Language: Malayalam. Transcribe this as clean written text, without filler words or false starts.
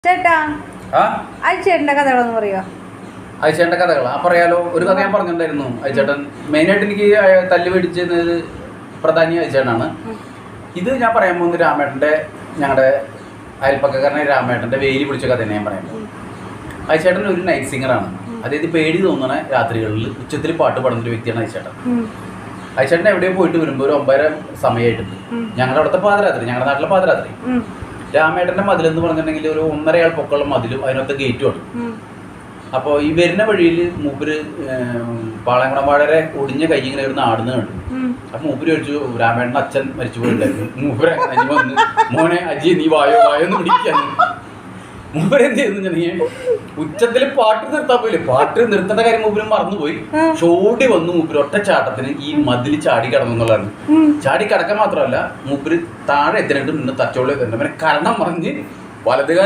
ചേട്ടാ അയച്ചേട്ടന്റെ കഥകളൊന്നും പറയുക. അയച്ചേട്ടൻ്റെ കഥകളാ പറയാലോ. ഒരു കഥ ഞാൻ പറഞ്ഞിട്ടുണ്ടായിരുന്നു. അയച്ചേട്ടൻ മെയിനായിട്ട് എനിക്ക് തല്ല് മേടിച്ചത് പ്രധാനി അയച്ചേട്ടനാണ്. ഇത് ഞാൻ പറയാൻ പോകുന്നത് രാമേട്ടൻ്റെ, ഞങ്ങളുടെ അയൽപ്പക്കക്കാരനെ രാമേട്ടൻ്റെ വേലി പിടിച്ച കഥ തന്നെ ഞാൻ പറയുന്നത്. അയച്ചേട്ടൻ ഒരു നൈറ്റ് സിംഗറാണ്. അതായത് പേടി തോന്നണ രാത്രികളിൽ ഉച്ചത്തിൽ പാട്ട് പാടുന്നൊരു വ്യക്തിയാണ് അയച്ചേട്ടൻ. അയച്ചേട്ടൻ എവിടെയോ പോയിട്ട് വരുമ്പോൾ ഒരു 9:30 സമയമായിട്ടുണ്ട്. ഞങ്ങളുടെ അവിടുത്തെ പാതിരാത്രി, ഞങ്ങളുടെ നാട്ടിലെ പാതിരാത്രി. രാമേട്ടൻ്റെ മതിലെന്ന് പറഞ്ഞിട്ടുണ്ടെങ്കിൽ ഒരു 1.5 ആൾ പൊക്കമുള്ള മതിലും അതിനകത്ത് ഗേറ്റുമാണ്. അപ്പോൾ ഈ വരുന്ന വഴിയിൽ മൂപ്പര് പാളയംകുളം വാഴരെ ഒടിഞ്ഞ കൈ ഇങ്ങനെ ഒരു നാടുന്ന് കണ്ടു. അപ്പൊ മൂപ്പര് ചോദിച്ചു, രാമേട്ടൻ്റെ അച്ഛൻ മരിച്ചു പോയിട്ടുണ്ടായിരുന്നു. മൂപ്പര് അജി വന്ന്, മോനെ അജി നീ വായോ എന്ന് പിടിക്കാന്ന്. മൂപ്പര് എന്ത് ചെയ്തെന്നുണ്ടെങ്കിൽ ഉച്ചത്തിൽ പാട്ട് നിർത്താൻ പോയില്ലേ, പാട്ട് നിർത്തേണ്ട കാര്യം മൂപ്പരും മറന്നുപോയി. ചോടി വന്നു മൂപ്പര് ഒറ്റച്ചാട്ടത്തിന് ഈ മതിൽ ചാടി കിടന്നു എന്നുള്ളതാണ്. ചാടി കിടക്കാൻ മാത്രമല്ല, മൂപ്പര് താഴെ എത്തിയിട്ട് നിന്ന് തച്ചോളി എത്തുന്നുണ്ട്. പിന്നെ കരണം പറഞ്ഞ് വലതുകാല്